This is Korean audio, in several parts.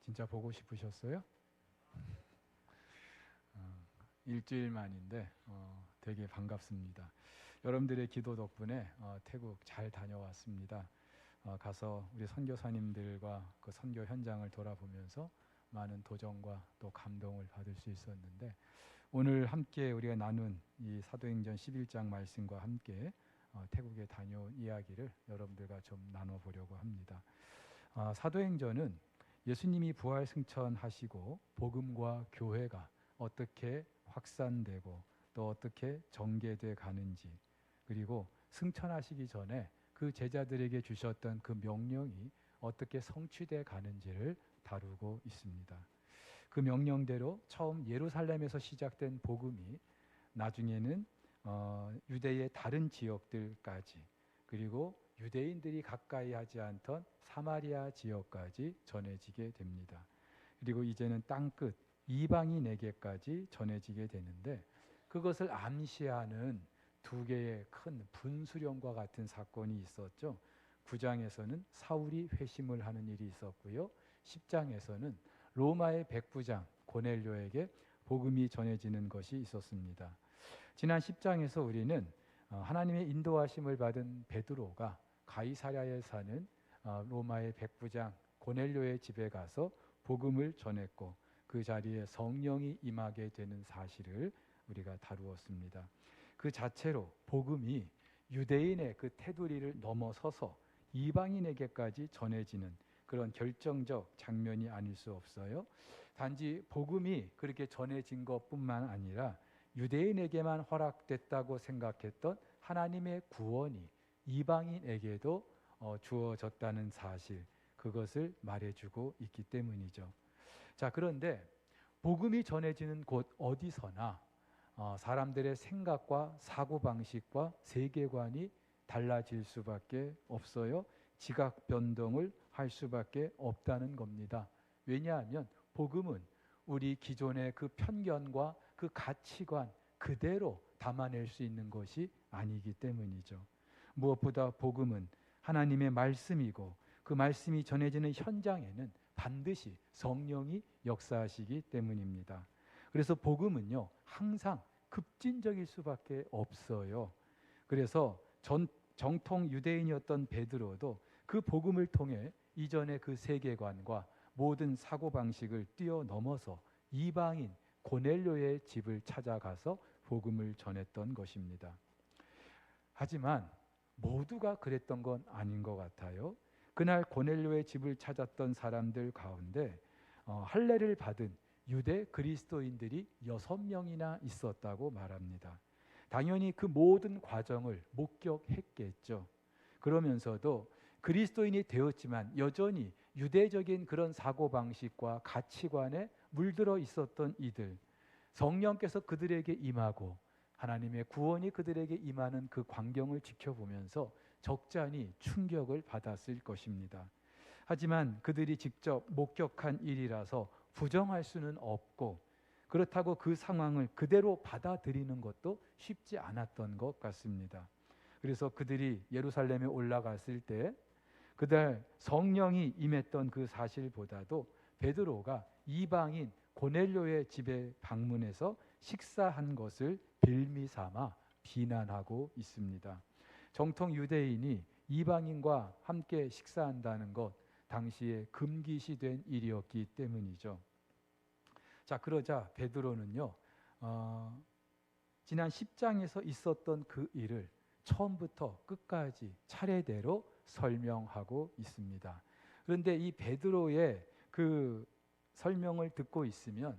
진짜 보고 싶으셨어요? 일주일 만인데 되게 반갑습니다. 여러분들의 기도 덕분에 태국 잘 다녀왔습니다. 가서 우리 선교사님들과 그 선교 현장을 돌아보면서 많은 도전과 또 감동을 받을 수 있었는데, 오늘 함께 우리가 나눈 이 사도행전 11장 말씀과 함께 태국에 다녀온 이야기를 여러분들과 좀 나눠보려고 합니다. 사도행전은 예수님이 부활 승천하시고 복음과 교회가 어떻게 확산되고 또 어떻게 전개돼 가는지, 그리고 승천하시기 전에 그 제자들에게 주셨던 그 명령이 어떻게 성취돼 가는지를 다루고 있습니다. 그 명령대로 처음 예루살렘에서 시작된 복음이 나중에는 유대의 다른 지역들까지, 그리고 유대인들이 가까이 하지 않던 사마리아 지역까지 전해지게 됩니다. 그리고 이제는 땅끝 이방인에게까지 전해지게 되는데, 그것을 암시하는 두 개의 큰 분수령과 같은 사건이 있었죠. 9장에서는 사울이 회심을 하는 일이 있었고요, 10장에서는 로마의 백부장 고넬료에게 복음이 전해지는 것이 있었습니다. 지난 10장에서 우리는 하나님의 인도하심을 받은 베드로가 가이사랴에 사는 로마의 백부장 고넬료의 집에 가서 복음을 전했고, 그 자리에 성령이 임하게 되는 사실을 우리가 다루었습니다. 그 자체로 복음이 유대인의 그 테두리를 넘어서서 이방인에게까지 전해지는 그런 결정적 장면이 아닐 수 없어요. 단지 복음이 그렇게 전해진 것뿐만 아니라 유대인에게만 허락됐다고 생각했던 하나님의 구원이 이방인에게도 주어졌다는 사실, 그것을 말해주고 있기 때문이죠. 자, 그런데 복음이 전해지는 곳 어디서나 사람들의 생각과 사고방식과 세계관이 달라질 수밖에 없어요. 지각 변동을 할 수밖에 없다는 겁니다. 왜냐하면 복음은 우리 기존의 그 편견과 그 가치관 그대로 담아낼 수 있는 것이 아니기 때문이죠. 무엇보다 복음은 하나님의 말씀이고, 그 말씀이 전해지는 현장에는 반드시 성령이 역사하시기 때문입니다. 그래서 복음은요, 항상 급진적일 수밖에 없어요. 그래서 정통 유대인이었던 베드로도 그 복음을 통해 이전의 그 세계관과 모든 사고방식을 뛰어넘어서 이방인 고넬료의 집을 찾아가서 복음을 전했던 것입니다. 하지만 모두가 그랬던 건 아닌 것 같아요. 그날 고넬료의 집을 찾았던 사람들 가운데 할례를 받은 유대 그리스도인들이 6명이나 있었다고 말합니다. 당연히 그 모든 과정을 목격했겠죠. 그러면서도 그리스도인이 되었지만 여전히 유대적인 그런 사고방식과 가치관에 물들어 있었던 이들, 성령께서 그들에게 임하고 하나님의 구원이 그들에게 임하는 그 광경을 지켜보면서 적잖이 충격을 받았을 것입니다. 하지만 그들이 직접 목격한 일이라서 부정할 수는 없고, 그렇다고 그 상황을 그대로 받아들이는 것도 쉽지 않았던 것 같습니다. 그래서 그들이 예루살렘에 올라갔을 때 그날 성령이 임했던 그 사실보다도 베드로가 이방인 고넬료의 집에 방문해서 식사한 것을 빌미 삼아 비난하고 있습니다. 정통 유대인이 이방인과 함께 식사한다는 것, 당시에 금기시된 일이었기 때문이죠. 자, 그러자 베드로는요, 지난 10장에서 있었던 그 일을 처음부터 끝까지 차례대로 설명하고 있습니다. 그런데 이 베드로의 그 설명을 듣고 있으면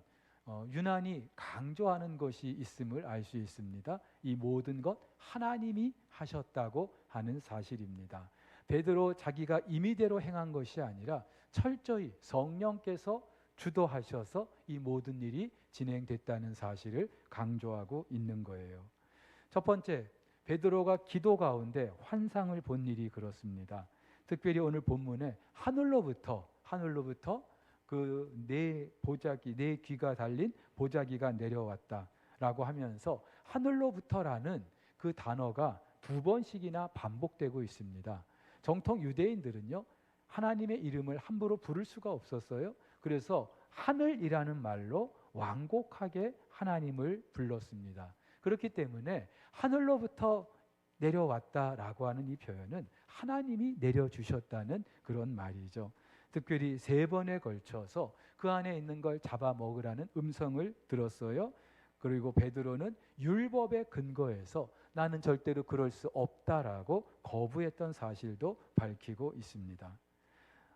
유난히 강조하는 것이 있음을 알 수 있습니다. 이 모든 것 하나님이 하셨다고 하는 사실입니다. 베드로 자기가 임의대로 행한 것이 아니라 철저히 성령께서 주도하셔서 이 모든 일이 진행됐다는 사실을 강조하고 있는 거예요. 첫 번째, 베드로가 기도 가운데 환상을 본 일이 그렇습니다. 특별히 오늘 본문에 하늘로부터 그 네 귀가 달린 보자기가 내려왔다라고 하면서 하늘로부터라는 그 단어가 2번씩이나 반복되고 있습니다. 정통 유대인들은요, 하나님의 이름을 함부로 부를 수가 없었어요. 그래서 하늘이라는 말로 완곡하게 하나님을 불렀습니다. 그렇기 때문에 하늘로부터 내려왔다라고 하는 이 표현은 하나님이 내려주셨다는 그런 말이죠. 특별히 3번에 걸쳐서 그 안에 있는 걸 잡아먹으라는 음성을 들었어요. 그리고 베드로는 율법의 근거에서 나는 절대로 그럴 수 없다라고 거부했던 사실도 밝히고 있습니다.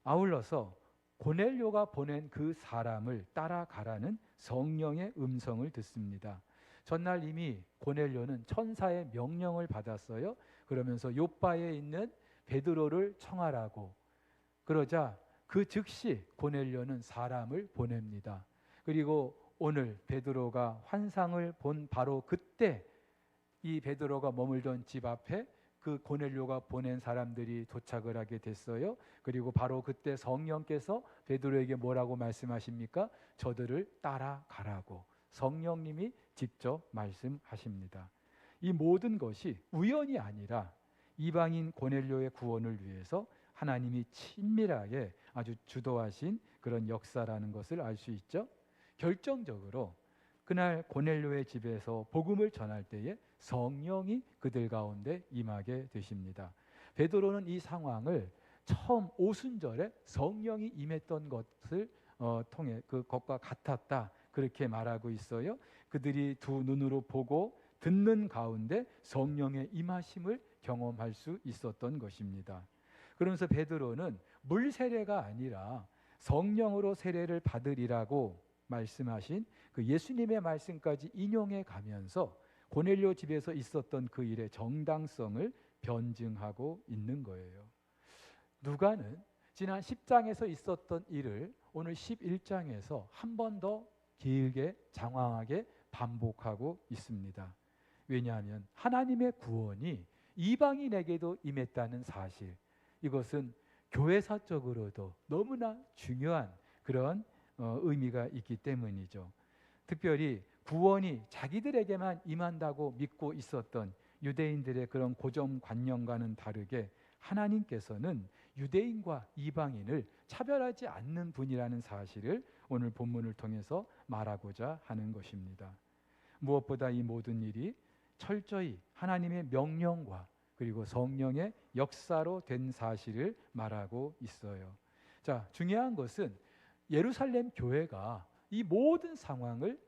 아울러서 고넬료가 보낸 그 사람을 따라가라는 성령의 음성을 듣습니다. 전날 이미 고넬료는 천사의 명령을 받았어요. 그러면서 요바에 있는 베드로를 청하라고. 그러자 그 즉시 고넬료는 사람을 보냅니다. 그리고 오늘 베드로가 환상을 본 바로 그때 이 베드로가 머물던 집 앞에 그 고넬료가 보낸 사람들이 도착을 하게 됐어요. 그리고 바로 그때 성령께서 베드로에게 뭐라고 말씀하십니까? 저들을 따라가라고 성령님이 직접 말씀하십니다. 이 모든 것이 우연이 아니라 이방인 고넬료의 구원을 위해서 하나님이 친밀하게 아주 주도하신 그런 역사라는 것을 알 수 있죠. 결정적으로 그날 고넬료의 집에서 복음을 전할 때에 성령이 그들 가운데 임하게 되십니다. 베드로는 이 상황을 처음 오순절에 성령이 임했던 것을 통해 그것과 같았다 그렇게 말하고 있어요. 그들이 두 눈으로 보고 듣는 가운데 성령의 임하심을 경험할 수 있었던 것입니다. 그러면서 베드로는 물 세례가 아니라 성령으로 세례를 받으리라고 말씀하신 그 예수님의 말씀까지 인용해 가면서 고넬료 집에서 있었던 그 일의 정당성을 변증하고 있는 거예요. 누가는 지난 10장에서 있었던 일을 오늘 11장에서 한 번 더 길게 장황하게 반복하고 있습니다. 왜냐하면 하나님의 구원이 이방인에게도 임했다는 사실, 이것은 교회사적으로도 너무나 중요한 그런 의미가 있기 때문이죠. 특별히 구원이 자기들에게만 임한다고 믿고 있었던 유대인들의 그런 고정관념과는 다르게 하나님께서는 유대인과 이방인을 차별하지 않는 분이라는 사실을 오늘 본문을 통해서 말하고자 하는 것입니다. 무엇보다 이 모든 일이 철저히 하나님의 명령과 그리고 성령의 역사로 된 사실을 말하고 있어요. 자, 중요한 것은 예루살렘 교회가 이 모든 상황을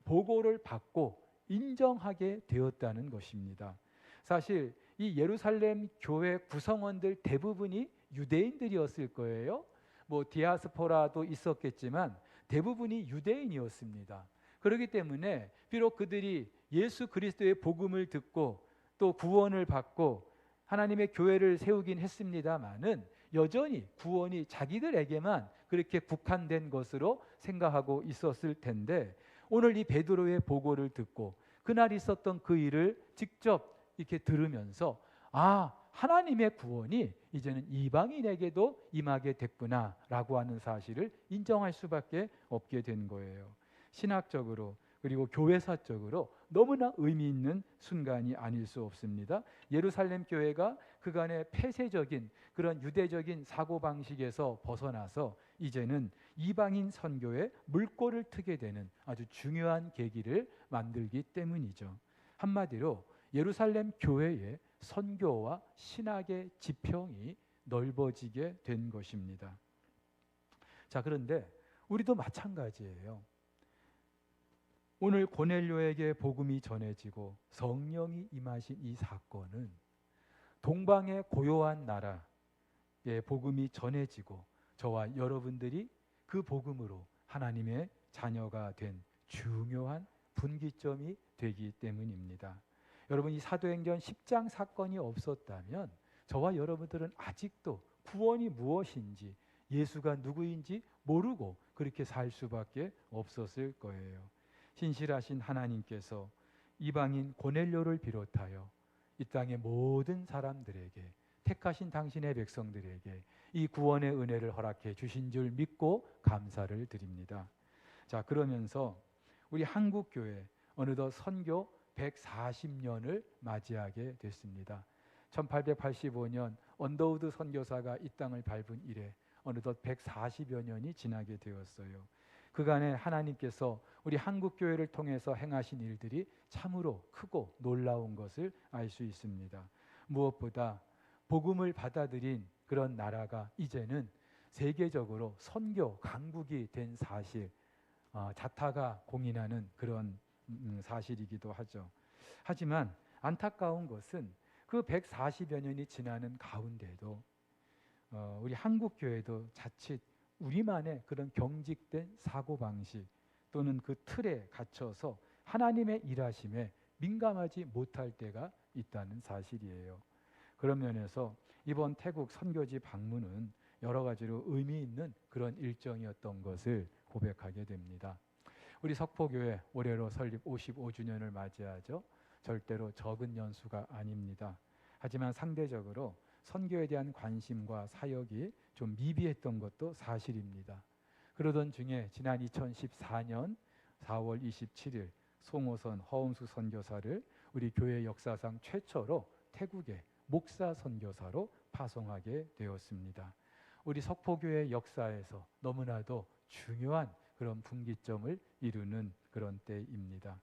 보고를 받고 인정하게 되었다는 것입니다. 사실 이 예루살렘 교회 구성원들 대부분이 유대인들이었을 거예요. 뭐 디아스포라도 있었겠지만 대부분이 유대인이었습니다. 그렇기 때문에 비록 그들이 예수 그리스도의 복음을 듣고 또 구원을 받고 하나님의 교회를 세우긴 했습니다마는 여전히 구원이 자기들에게만 그렇게 국한된 것으로 생각하고 있었을 텐데 오늘 이 베드로의 보고를 듣고 그날 있었던 그 일을 직접 이렇게 들으면서 하나님의 구원이 이제는 이방인에게도 임하게 됐구나라고 하는 사실을 인정할 수밖에 없게 된 거예요. 신학적으로 그리고 교회사적으로 너무나 의미 있는 순간이 아닐 수 없습니다. 예루살렘 교회가 그간의 폐쇄적인 그런 유대적인 사고방식에서 벗어나서 이제는 이방인 선교에 물꼬를 트게 되는 아주 중요한 계기를 만들기 때문이죠. 한마디로 예루살렘 교회의 선교와 신학의 지평이 넓어지게 된 것입니다. 자, 그런데 우리도 마찬가지예요. 오늘 고넬료에게 복음이 전해지고 성령이 임하신 이 사건은 동방의 고요한 나라에 복음이 전해지고 저와 여러분들이 그 복음으로 하나님의 자녀가 된 중요한 분기점이 되기 때문입니다. 여러분, 이 사도행전 10장 사건이 없었다면 저와 여러분들은 아직도 구원이 무엇인지 예수가 누구인지 모르고 그렇게 살 수밖에 없었을 거예요. 신실하신 하나님께서 이방인 고넬료를 비롯하여 이 땅의 모든 사람들에게 택하신 당신의 백성들에게 이 구원의 은혜를 허락해 주신 줄 믿고 감사를 드립니다. 자, 그러면서 우리 한국교회 어느덧 선교 140년을 맞이하게 됐습니다. 1885년 언더우드 선교사가 이 땅을 밟은 이래 어느덧 140여 년이 지나게 되었어요. 그간에 하나님께서 우리 한국 교회를 통해서 행하신 일들이 참으로 크고 놀라운 것을 알 수 있습니다. 무엇보다 복음을 받아들인 그런 나라가 이제는 세계적으로 선교 강국이 된 사실, 자타가 공인하는 그런 사실이기도 하죠. 하지만 안타까운 것은 그 140여 년이 지나는 가운데도 우리 한국 교회도 자칫 우리만의 그런 경직된 사고방식 또는 그 틀에 갇혀서 하나님의 일하심에 민감하지 못할 때가 있다는 사실이에요. 그런 면에서 이번 태국 선교지 방문은 여러 가지로 의미 있는 그런 일정이었던 것을 고백하게 됩니다. 우리 석포교회 올해로 설립 55주년을 맞이하죠. 절대로 적은 연수가 아닙니다. 하지만 상대적으로 선교에 대한 관심과 사역이 좀 미비했던 것도 사실입니다. 그러던 중에 지난 2014년 4월 27일 송호선 허웅수 선교사를 우리 교회 역사상 최초로 태국의 목사 선교사로 파송하게 되었습니다. 우리 석포교회 역사에서 너무나도 중요한 그런 분기점을 이루는 그런 때입니다.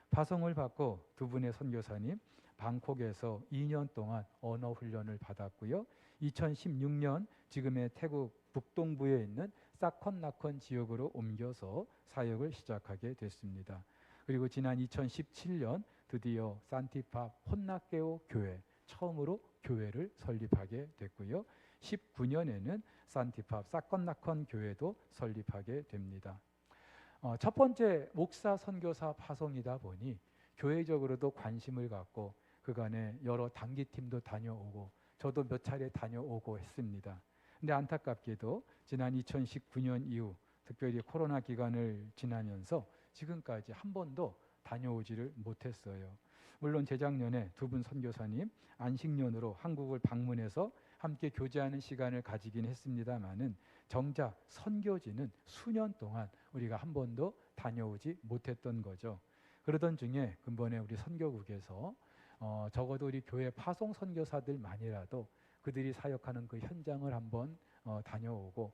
파송을 받고 두 분의 선교사님 방콕에서 2년 동안 언어 훈련을 받았고요. 2016년 지금의 태국 북동부에 있는 사컨나컨 지역으로 옮겨서 사역을 시작하게 됐습니다. 그리고 지난 2017년 드디어 산티파 혼나케오 교회 처음으로 교회를 설립하게 됐고요. 19년에는 산티파 사컨나컨 교회도 설립하게 됩니다. 첫 번째 목사 선교사 파송이다 보니 교회적으로도 관심을 갖고 그간에 여러 단기팀도 다녀오고 저도 몇 차례 다녀오고 했습니다. 근데 안타깝게도 지난 2019년 이후 특별히 코로나 기간을 지나면서 지금까지 한 번도 다녀오지를 못했어요. 물론 재작년에 두 분 선교사님 안식년으로 한국을 방문해서 함께 교제하는 시간을 가지긴 했습니다마는 정작 선교지는 수년 동안 우리가 한 번도 다녀오지 못했던 거죠. 그러던 중에 근본에 우리 선교국에서 적어도 우리 교회 파송 선교사들만이라도 그들이 사역하는 그 현장을 한번 다녀오고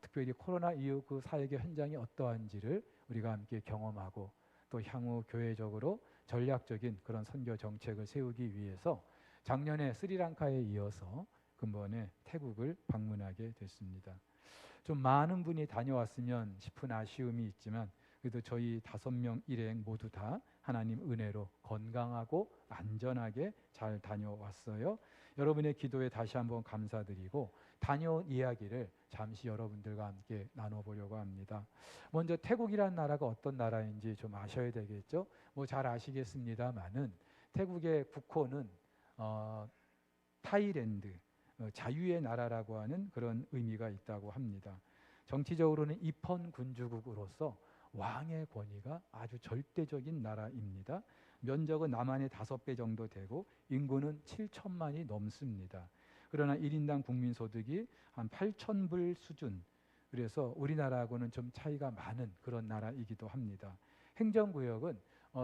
특별히 코로나 이후 그 사역의 현장이 어떠한지를 우리가 함께 경험하고 또 향후 교회적으로 전략적인 그런 선교 정책을 세우기 위해서 작년에 스리랑카에 이어서 근본에 태국을 방문하게 됐습니다. 좀 많은 분이 다녀왔으면 싶은 아쉬움이 있지만 그래도 저희 5명 일행 모두 다 하나님 은혜로 건강하고 안전하게 잘 다녀왔어요. 여러분의 기도에 다시 한번 감사드리고 다녀온 이야기를 잠시 여러분들과 함께 나눠보려고 합니다. 먼저 태국이라는 나라가 어떤 나라인지 좀 아셔야 되겠죠. 뭐 잘 아시겠습니다만은 태국의 국호는 타이랜드, 자유의 나라라고 하는 그런 의미가 있다고 합니다. 정치적으로는 입헌 군주국으로서 왕의 권위가 아주 절대적인 나라입니다. 면적은 남한의 5배 정도 되고 인구는 7천만이 넘습니다. 그러나 1인당 국민소득이 한 8,000불 수준, 그래서 우리나라하고는 좀 차이가 많은 그런 나라이기도 합니다. 행정구역은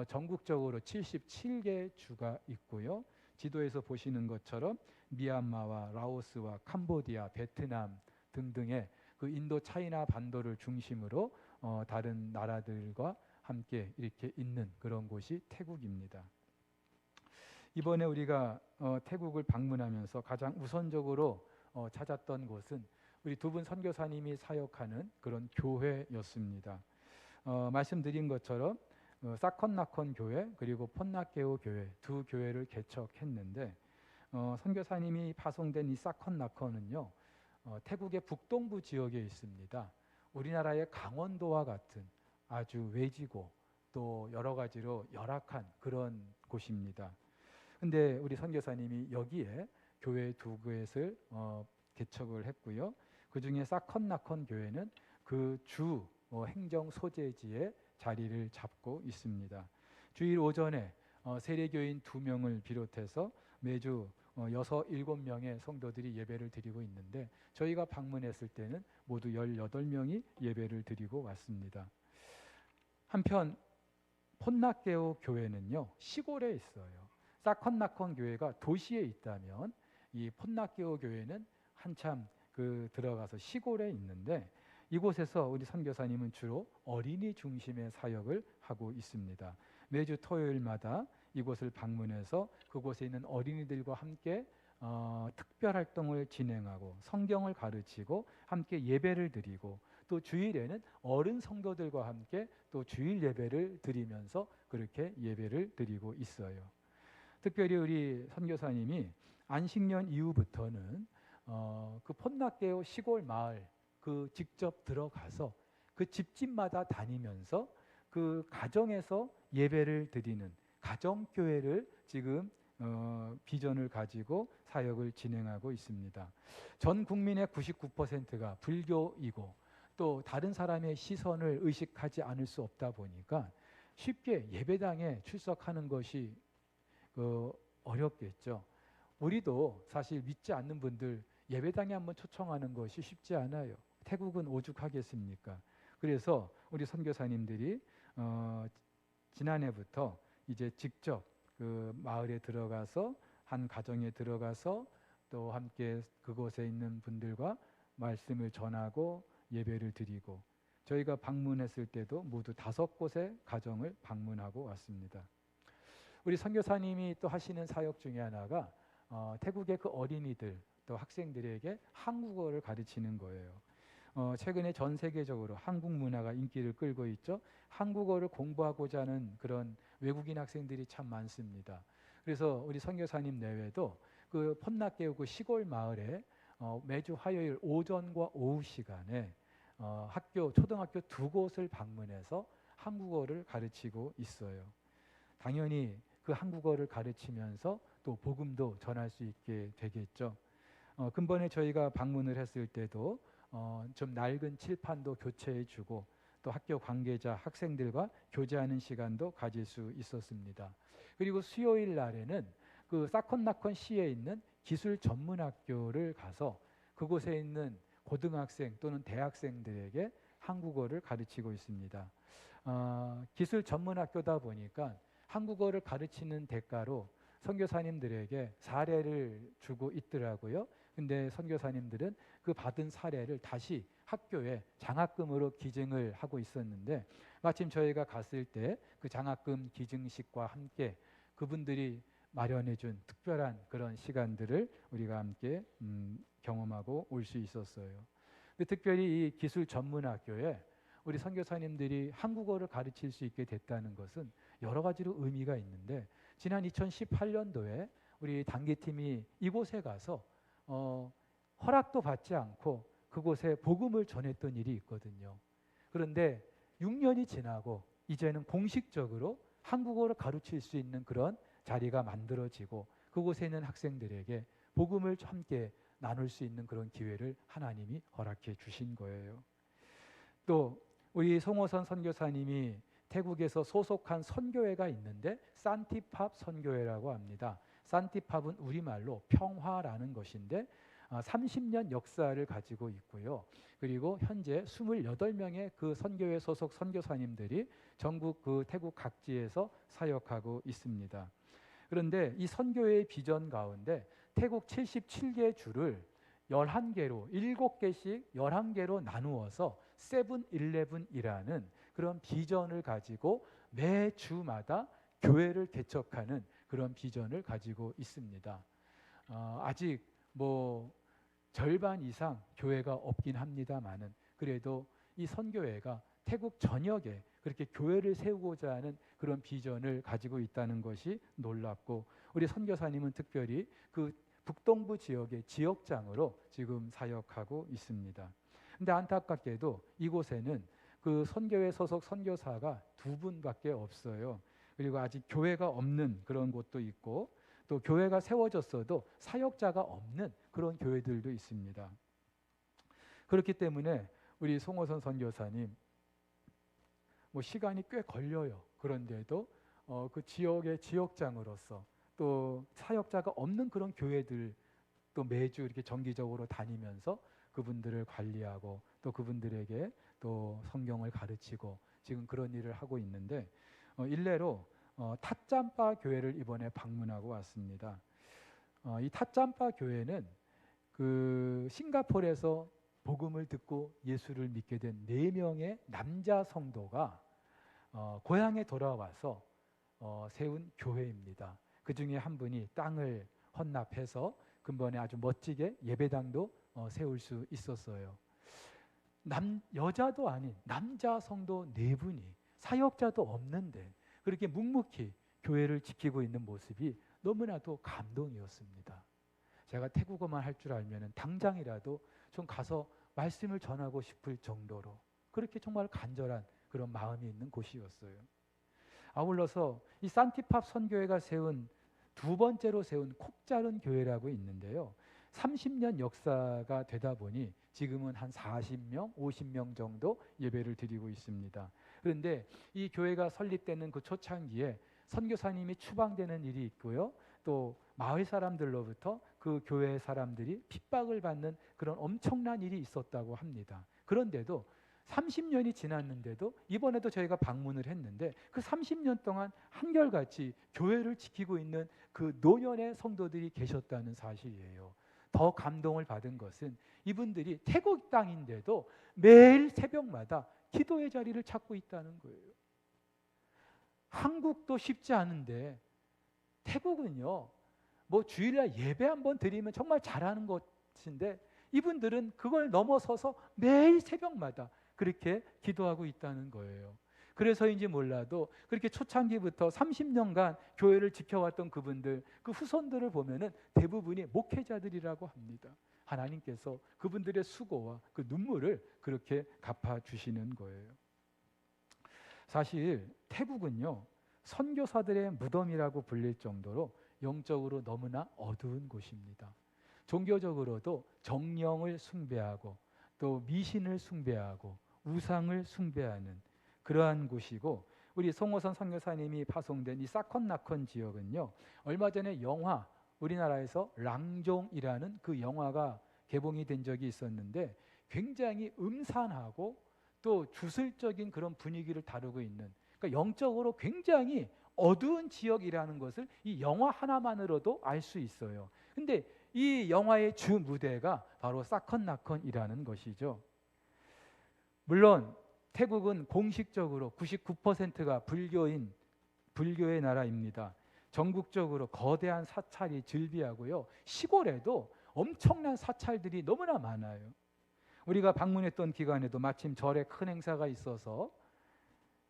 전국적으로 77개 주가 있고요. 지도에서 보시는 것처럼 미얀마와 라오스와 캄보디아, 베트남 등등의 그 인도 차이나 반도를 중심으로 다른 나라들과 함께 이렇게 있는 그런 곳이 태국입니다. 이번에 우리가 태국을 방문하면서 가장 우선적으로 찾았던 곳은 우리 두 분 선교사님이 사역하는 그런 교회였습니다. 말씀드린 것처럼 사컨나컨 교회 그리고 폰나케오 교회 두 교회를 개척했는데 선교사님이 파송된 이 사컨나컨은요 태국의 북동부 지역에 있습니다. 우리나라의 강원도와 같은 아주 외지고 또 여러 가지로 열악한 그런 곳입니다. 근데 우리 선교사님이 여기에 교회 두 곳을 개척을 했고요. 그 중에 사컨나컨 교회는 그 주 행정 소재지에 자리를 잡고 있습니다. 주일 오전에 세례교인 2명을 비롯해서 매주 6, 7명의 성도들이 예배를 드리고 있는데 저희가 방문했을 때는 모두 18명이 예배를 드리고 왔습니다. 한편 폰나케오 교회는요 시골에 있어요. 사컨나컨 교회가 도시에 있다면 이 폰나케오 교회는 한참 들어가서 시골에 있는데 이곳에서 우리 선교사님은 주로 어린이 중심의 사역을 하고 있습니다. 매주 토요일마다 이곳을 방문해서 그곳에 있는 어린이들과 함께 특별 활동을 진행하고 성경을 가르치고 함께 예배를 드리고 또 주일에는 어른 성도들과 함께 또 주일 예배를 드리면서 그렇게 예배를 드리고 있어요. 특별히 우리 선교사님이 안식년 이후부터는 그 폰나케오 시골 마을 직접 들어가서 그 집집마다 다니면서 그 가정에서 예배를 드리는 가정교회를 지금 비전을 가지고 사역을 진행하고 있습니다. 전 국민의 99%가 불교이고 또 다른 사람의 시선을 의식하지 않을 수 없다 보니까 쉽게 예배당에 출석하는 것이 어렵겠죠. 우리도 사실 믿지 않는 분들 예배당에 한번 초청하는 것이 쉽지 않아요. 태국은 오죽하겠습니까? 그래서 우리 선교사님들이 지난해부터 이제 직접 그 마을에 들어가서 한 가정에 들어가서 또 함께 그곳에 있는 분들과 말씀을 전하고 예배를 드리고 저희가 방문했을 때도 모두 5곳의 가정을 방문하고 왔습니다. 우리 선교사님이 또 하시는 사역 중에 하나가 태국의 그 어린이들 또 학생들에게 한국어를 가르치는 거예요. 최근에 전 세계적으로 한국 문화가 인기를 끌고 있죠. 한국어를 공부하고자 하는 그런 외국인 학생들이 참 많습니다. 그래서 우리 선교사님 내외도 그 폰나케오 그 시골 마을에 매주 화요일 오전과 오후 시간에 초등학교 2곳을 방문해서 한국어를 가르치고 있어요. 당연히 그 한국어를 가르치면서 또 복음도 전할 수 있게 되겠죠. 근본에 저희가 방문을 했을 때도 좀 낡은 칠판도 교체해주고 또 학교 관계자 학생들과 교제하는 시간도 가질 수 있었습니다. 그리고 수요일 날에는 그 사컨나컨 시에 있는 기술 전문학교를 가서 그곳에 있는 고등학생 또는 대학생들에게 한국어를 가르치고 있습니다. 기술 전문학교다 보니까 한국어를 가르치는 대가로 선교사님들에게 사례를 주고 있더라고요. 근데 선교사님들은 그 받은 사례를 다시 학교에 장학금으로 기증을 하고 있었는데 마침 저희가 갔을 때 그 장학금 기증식과 함께 그분들이 마련해준 특별한 그런 시간들을 우리가 함께 경험하고 올 수 있었어요. 근데 특별히 이 기술 전문학교에 우리 선교사님들이 한국어를 가르칠 수 있게 됐다는 것은 여러 가지로 의미가 있는데 지난 2018년도에 우리 단기팀이 이곳에 가서 허락도 받지 않고 그곳에 복음을 전했던 일이 있거든요. 그런데 6년이 지나고 이제는 공식적으로 한국어를 가르칠 수 있는 그런 자리가 만들어지고 그곳에 있는 학생들에게 복음을 함께 나눌 수 있는 그런 기회를 하나님이 허락해 주신 거예요. 또 우리 송호선 선교사님이 태국에서 소속한 선교회가 있는데 산티팝 선교회라고 합니다. 산티팝은 우리말로 평화라는 것인데 30년 역사를 가지고 있고요. 그리고 현재 28명의 그 선교회 소속 선교사님들이 전국 그 태국 각지에서 사역하고 있습니다. 그런데 이 선교회의 비전 가운데 태국 77개 주를 11개로 7개씩 11개로 나누어서 세븐일레븐이라는 그런 비전을 가지고 매 주마다 교회를 개척하는 그런 비전을 가지고 있습니다. 아직 절반 이상 교회가 없긴 합니다만은 그래도 이 선교회가 태국 전역에 그렇게 교회를 세우고자 하는 그런 비전을 가지고 있다는 것이 놀랍고 우리 선교사님은 특별히 그 북동부 지역의 지역장으로 지금 사역하고 있습니다. 근데 안타깝게도 이곳에는 그 선교회 소속 선교사가 2분밖에 없어요. 그리고 아직 교회가 없는 그런 곳도 있고 또 교회가 세워졌어도 사역자가 없는 그런 교회들도 있습니다. 그렇기 때문에 우리 송호선 선교사님 시간이 꽤 걸려요. 그런데도 그 지역의 지역장으로서 또 사역자가 없는 그런 교회들 또 매주 이렇게 정기적으로 다니면서 그분들을 관리하고 또 그분들에게 또 성경을 가르치고 지금 그런 일을 하고 있는데 일례로 탓짬바 교회를 이번에 방문하고 왔습니다. 이 탓짬바 교회는 그 싱가포르에서 복음을 듣고 예수를 믿게 된 4명의 남자 성도가 고향에 돌아와서 세운 교회입니다. 그 중에 한 분이 땅을 헌납해서 근본에 아주 멋지게 예배당도 세울 수 있었어요. 여자도 아닌 남자 성도 4분이 사역자도 없는데 그렇게 묵묵히 교회를 지키고 있는 모습이 너무나도 감동이었습니다. 제가 태국어만 할 줄 알면 당장이라도 좀 가서 말씀을 전하고 싶을 정도로 그렇게 정말 간절한 그런 마음이 있는 곳이었어요. 아울러서 이 산티팝 선교회가 세운 두 번째로 세운 콕자른 교회라고 있는데요. 30년 역사가 되다 보니 지금은 한 40명, 50명 정도 예배를 드리고 있습니다. 그런데 이 교회가 설립되는 그 초창기에 선교사님이 추방되는 일이 있고요. 또 마을 사람들로부터 그 교회 사람들이 핍박을 받는 그런 엄청난 일이 있었다고 합니다. 그런데도 30년이 지났는데도 이번에도 저희가 방문을 했는데 그 30년 동안 한결같이 교회를 지키고 있는 그 노년의 성도들이 계셨다는 사실이에요. 더 감동을 받은 것은 이분들이 태국 땅인데도 매일 새벽마다 기도의 자리를 찾고 있다는 거예요. 한국도 쉽지 않은데 태국은요, 뭐 주일날 예배 한번 드리면 정말 잘하는 것인데 이분들은 그걸 넘어서서 매일 새벽마다 그렇게 기도하고 있다는 거예요. 그래서인지 몰라도 그렇게 초창기부터 30년간 교회를 지켜왔던 그분들, 그 후손들을 보면은 대부분이 목회자들이라고 합니다. 하나님께서 그분들의 수고와 그 눈물을 그렇게 갚아주시는 거예요. 사실 태국은요, 선교사들의 무덤이라고 불릴 정도로 영적으로 너무나 어두운 곳입니다. 종교적으로도 정령을 숭배하고 또 미신을 숭배하고 우상을 숭배하는 그러한 곳이고, 우리 송호선 선교사님이 파송된 이 사컨나컨 지역은요, 얼마 전에 영화, 우리나라에서 랑종이라는 그 영화가 개봉이 된 적이 있었는데 굉장히 음산하고 또 주술적인 그런 분위기를 다루고 있는, 그러니까 영적으로 굉장히 어두운 지역이라는 것을 이 영화 하나만으로도 알 수 있어요. 근데 이 영화의 주 무대가 바로 사컨나컨이라는 것이죠. 물론 태국은 공식적으로 99%가 불교의 나라입니다. 전국적으로 거대한 사찰이 즐비하고요. 시골에도 엄청난 사찰들이 너무나 많아요. 우리가 방문했던 기간에도 마침 절에 큰 행사가 있어서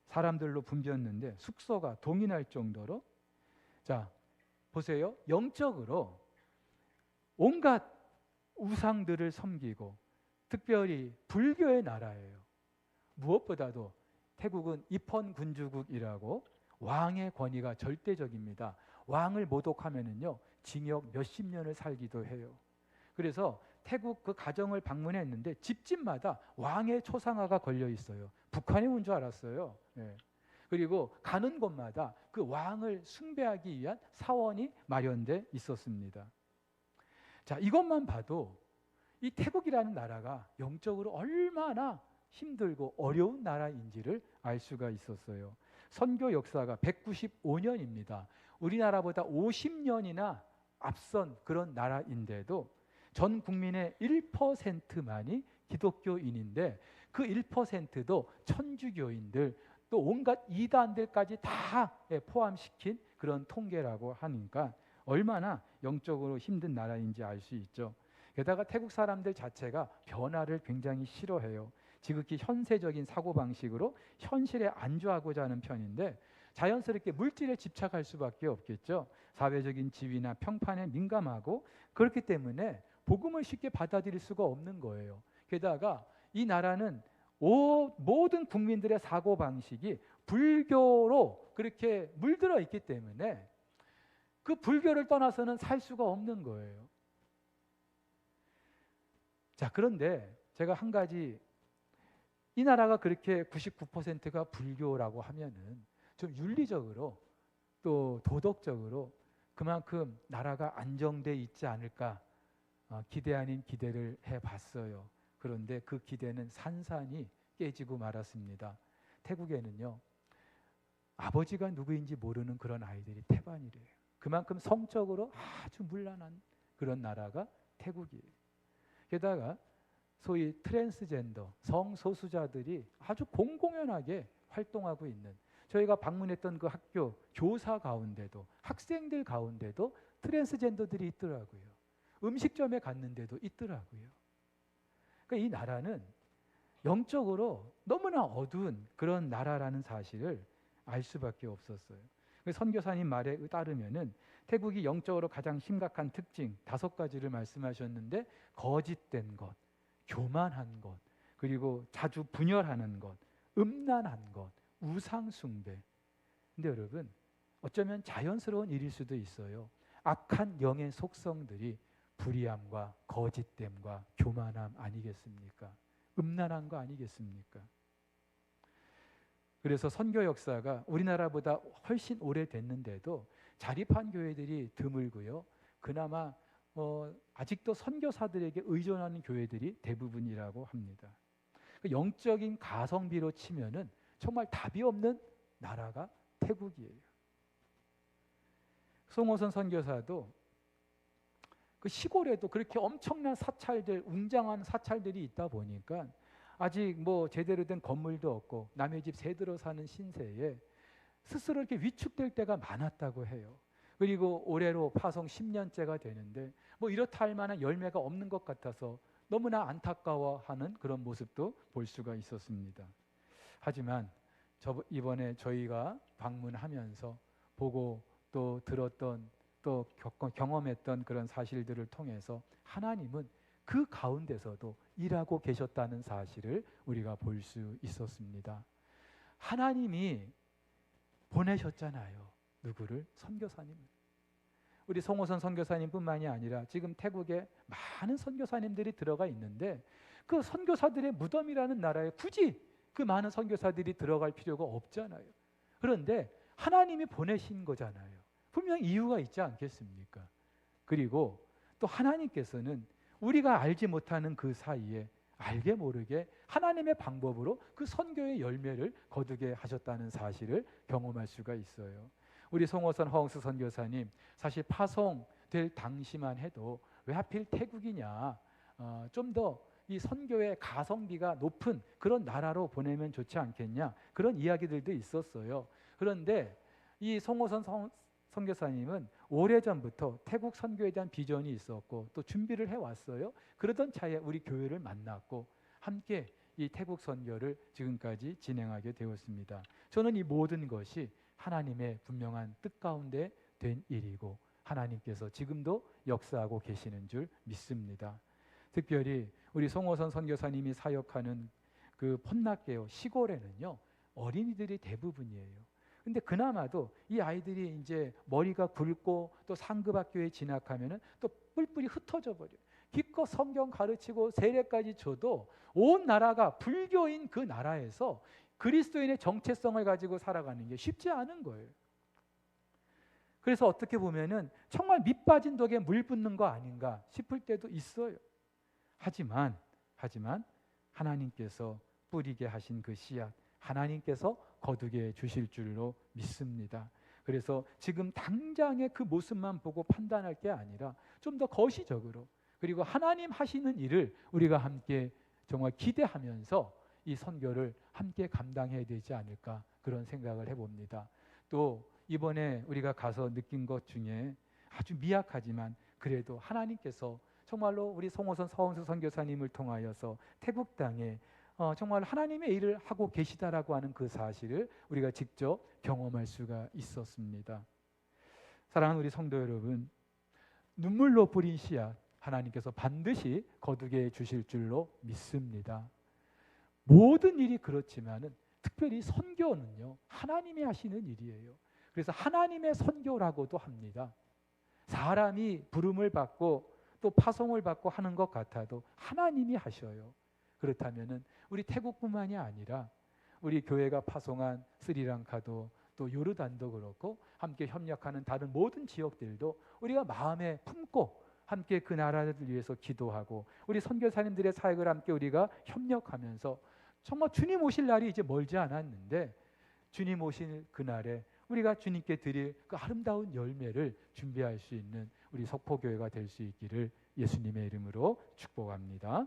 사람들로 붐볐는데 숙소가 동이 날 정도로, 자 보세요. 영적으로 온갖 우상들을 섬기고 특별히 불교의 나라예요. 무엇보다도 태국은 입헌군주국이라고 왕의 권위가 절대적입니다. 왕을 모독하면은요 징역 몇십 년을 살기도 해요. 그래서 태국 그 가정을 방문했는데 집집마다 왕의 초상화가 걸려 있어요. 북한에 온 줄 알았어요. 예. 그리고 가는 곳마다 그 왕을 숭배하기 위한 사원이 마련돼 있었습니다. 자, 이것만 봐도 이 태국이라는 나라가 영적으로 얼마나 힘들고 어려운 나라인지를 알 수가 있었어요. 선교 역사가 195년입니다. 우리나라보다 50년이나 앞선 그런 나라인데도 전 국민의 1%만이 기독교인인데 그 1%도 천주교인들 또 온갖 이단들까지 다 포함시킨 그런 통계라고 하니까 얼마나 영적으로 힘든 나라인지 알 수 있죠. 게다가 태국 사람들 자체가 변화를 굉장히 싫어해요. 지극히 현세적인 사고방식으로 현실에 안주하고자 하는 편인데 자연스럽게 물질에 집착할 수밖에 없겠죠. 사회적인 지위나 평판에 민감하고 그렇기 때문에 복음을 쉽게 받아들일 수가 없는 거예요. 게다가 이 나라는 모든 국민들의 사고방식이 불교로 그렇게 물들어 있기 때문에 그 불교를 떠나서는 살 수가 없는 거예요. 자, 그런데 제가 한 가지, 이 나라가 그렇게 99%가 불교라고 하면은 좀 윤리적으로 또 도덕적으로 그만큼 나라가 안정돼 있지 않을까 기대 아닌 기대를 해봤어요. 그런데 그 기대는 산산이 깨지고 말았습니다. 태국에는요 아버지가 누구인지 모르는 그런 아이들이 태반이래요. 그만큼 성적으로 아주 문란한 그런 나라가 태국이에요. 게다가 소위 트랜스젠더 성소수자들이 아주 공공연하게 활동하고 있는, 저희가 방문했던 그 학교 교사 가운데도, 학생들 가운데도 트랜스젠더들이 있더라고요. 음식점에 갔는데도 있더라고요. 그러니까 이 나라는 영적으로 너무나 어두운 그런 나라라는 사실을 알 수밖에 없었어요. 선교사님 말에 따르면은 태국이 영적으로 가장 심각한 특징 5가지를 말씀하셨는데, 거짓된 것, 교만한 것, 그리고 자주 분열하는 것, 음란한 것, 우상 숭배. 근데 여러분, 어쩌면 자연스러운 일일 수도 있어요. 악한 영의 속성들이 불의함과 거짓됨과 교만함 아니겠습니까? 음란한 거 아니겠습니까? 그래서 선교 역사가 우리나라보다 훨씬 오래됐는데도 자립한 교회들이 드물고요. 그나마 아직도 선교사들에게 의존하는 교회들이 대부분이라고 합니다. 영적인 가성비로 치면은 정말 답이 없는 나라가 태국이에요. 송호선 선교사도 그 시골에도 그렇게 엄청난 사찰들, 웅장한 사찰들이 있다 보니까 아직 뭐 제대로 된 건물도 없고 남의 집 새들어 사는 신세에 스스로 이렇게 위축될 때가 많았다고 해요. 그리고 올해로 파송 10년째가 되는데 뭐 이렇다 할 만한 열매가 없는 것 같아서 너무나 안타까워하는 그런 모습도 볼 수가 있었습니다. 하지만 이번에 저희가 방문하면서 보고 또 들었던 또 경험했던 그런 사실들을 통해서 하나님은 그 가운데서도 일하고 계셨다는 사실을 우리가 볼 수 있었습니다. 하나님이 보내셨잖아요. 누구를? 선교사님을. 우리 송호선 선교사님뿐만이 아니라 지금 태국에 많은 선교사님들이 들어가 있는데 그 선교사들의 무덤이라는 나라에 굳이 그 많은 선교사들이 들어갈 필요가 없잖아요. 그런데 하나님이 보내신 거잖아요. 분명 이유가 있지 않겠습니까? 그리고 또 하나님께서는 우리가 알지 못하는 그 사이에 알게 모르게 하나님의 방법으로 그 선교의 열매를 거두게 하셨다는 사실을 경험할 수가 있어요. 우리 송호선 허응수 선교사님, 사실 파송될 당시만 해도 왜 하필 태국이냐, 좀 더 이 선교의 가성비가 높은 그런 나라로 보내면 좋지 않겠냐, 그런 이야기들도 있었어요. 그런데 이 송호선 선교사님은 오래전부터 태국 선교에 대한 비전이 있었고 또 준비를 해왔어요. 그러던 차에 우리 교회를 만났고 함께 이 태국 선교를 지금까지 진행하게 되었습니다. 저는 이 모든 것이 하나님의 분명한 뜻 가운데 된 일이고 하나님께서 지금도 역사하고 계시는 줄 믿습니다. 특별히 우리 송호선 선교사님이 사역하는 그 폰낙개오 시골에는요, 어린이들이 대부분이에요. 근데 그나마도 이 아이들이 이제 머리가 굵고 또 상급학교에 진학하면은 또 뿔뿔이 흩어져 버려요. 기껏 성경 가르치고 세례까지 줘도 온 나라가 불교인 그 나라에서 그리스도인의 정체성을 가지고 살아가는 게 쉽지 않은 거예요. 그래서 어떻게 보면은 정말 밑 빠진 독에 물 붓는 거 아닌가 싶을 때도 있어요. 하지만 하나님께서 뿌리게 하신 그 씨앗, 하나님께서 거두게 주실 줄로 믿습니다. 그래서 지금 당장의 그 모습만 보고 판단할 게 아니라 좀 더 거시적으로, 그리고 하나님 하시는 일을 우리가 함께 정말 기대하면서 이 선교를 함께 감당해야 되지 않을까, 그런 생각을 해봅니다. 또 이번에 우리가 가서 느낀 것 중에 아주 미약하지만 그래도 하나님께서 정말로 우리 송호선 서원수 선교사님을 통하여서 태국 땅에 정말 하나님의 일을 하고 계시다라고 하는 그 사실을 우리가 직접 경험할 수가 있었습니다. 사랑하는 우리 성도 여러분, 눈물로 뿌린 씨앗 하나님께서 반드시 거두게 주실 줄로 믿습니다. 모든 일이 그렇지만은 특별히 선교는요, 하나님이 하시는 일이에요. 그래서 하나님의 선교라고도 합니다. 사람이 부름을 받고 또 파송을 받고 하는 것 같아도 하나님이 하셔요. 그렇다면은 우리 태국뿐만이 아니라 우리 교회가 파송한 스리랑카도 또 요르단도 그렇고 함께 협력하는 다른 모든 지역들도 우리가 마음에 품고 함께 그 나라를 위해서 기도하고 우리 선교사님들의 사역을 함께 우리가 협력하면서 정말 주님 오실 날이 이제 멀지 않았는데 주님 오실 그날에 우리가 주님께 드릴 그 아름다운 열매를 준비할 수 있는 우리 석포교회가 될 수 있기를 예수님의 이름으로 축복합니다.